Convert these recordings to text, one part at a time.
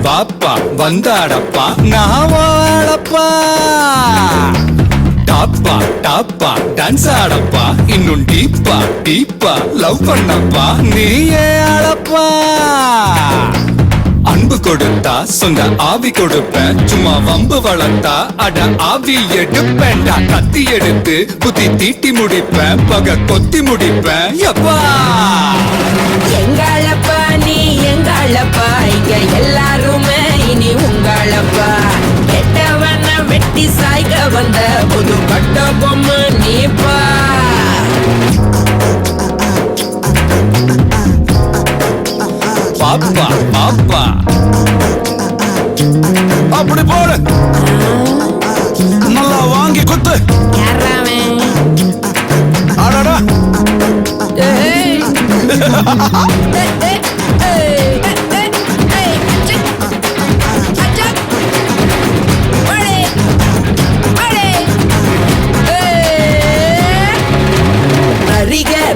வாப்பா வந்தாடப்பா நான் வாழப்பா டாப்பா டாப்பா டான்ஸ் ஆடப்பா இன்னும் டீப்பா டீப்பா லவ் பண்ணப்பா நீயே ஆடப்பா அன்பு கொடுத்தா சொந்த ஆவி கொடுப்பேன் சும்மா வம்பு வளர்த்தா அட ஆவி எடுப்பேன்டா கத்தி எடுத்து புத்தி தீட்டி முடிப்பேன் பக கொத்தி முடிப்பேன் எப்பா எங்களப்பா நீ எங்களப்பா இங்க எல்லாருமே இனி உங்களப்பா கெட்டவன வெட்டி சாய்க்க வந்த புது பட்ட பொம்மை நீப்பா பாப்பா பாப்பா அப்படி போடு நல்லா வாங்கி குத்து அடடா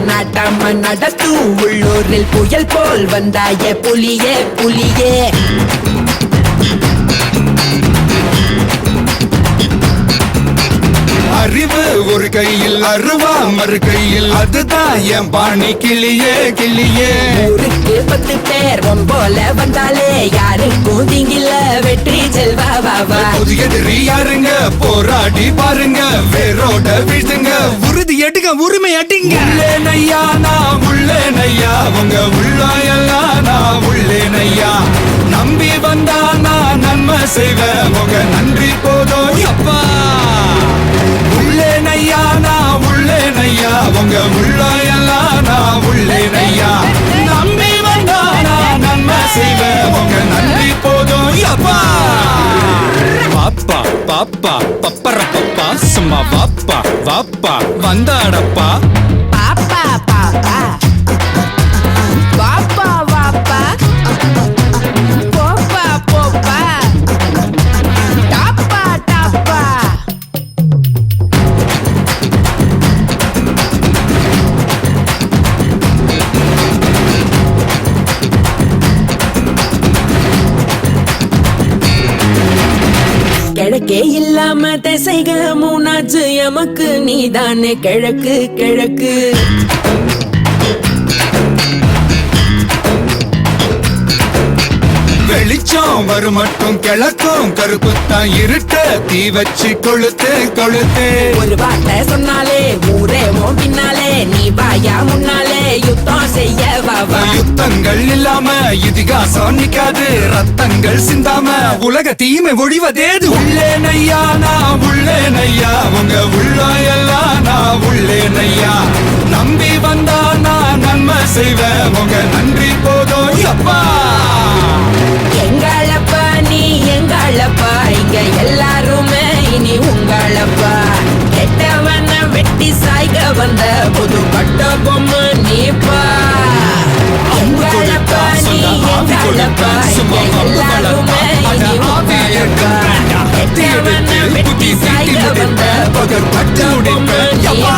நாட்டாம நடத்து உள்ளூரில் புயல் போல் வந்தாய புலியே புலியே அறிவு ஒரு கையில் அருவா மறு கையில் அதுதான் என் பாணி கிளியே கிளியே ஊருக்கு 10 பேர் போல வந்தாலே யாருக்கும் திங்கில வெற்றி செல்வா வாவா புதிய எதிரி யாருங்க போராடி பாருங்க வேரோட வீழ்த்துங்க உறுதி எடுங்க உரிமை அடிங்க உள்ளேனையா நான் உள்ளேனையா உங்க உள்ளாயெல்லாம் நான் உள்ளேனையா நம்பி வந்தா நான் நன்மை செய்வேன் உங்க நன்றி போதும் எப்பா உள்ளேனையா நான் உள்ளேனையா உங்க உள்ளாயெல்லாம் நான் உள்ளேனையா நம்பி வந்தா நான் நன்மை செய்வேன் உங்க நன்றி போதும் எப்பா பாப்பா பாப்பா பப்பர பப்பா சும்மா வாப்பா வாப்பா வந்தாடப்பா பாப்பா பாப்பா வாப்பா வாப்பா போப்பா போப்பா டாப்பா டாப்பா கிழக்கே இல்லாம திசைக மூணாச்சு எமக்கு நீதானே கிழக்கு கிழக்கு வெளிச்சம் வரும் மட்டும் கிழக்கும் கருப்புத்தான் இருட்ட தீ வச்சு கொளுத்து கொளுத்து ஒரு வார்த்தை சொன்னாலே ஊரே பின்னாலே நீ வாயா முன்னாலே யுத்தம் செய்ய வாவா யுத்தங்கள் இல்லாம இதிகாசம் நிக்காது ரத்தங்கள் சிந்தாம உலக தீமை ஒழிவதேது உள்ளேனையா நான் உள்ளேனையா உங்க உள்ளாயெல்லாம் நான் உள்ளேனையா நம்பி வந்தா நான் நன்மை செய்வேன் உங்க நன்றி போதும் எப்பா எங்களப்பா நீ எங்களப்பா இங்க எல்லாருமே இனி உங்களப்பா கெட்டவன வெட்டி சாய்க்க வந்த புது பட்ட பொம்மை நீப்பா எங்களப்பா நீ எங்களப்பா இங்க எல்லாருமே இனி உங்களப்பா கெட்டவன வெட்டி சாய்க்க வந்த புது பட்ட பொம்மை நீப்பா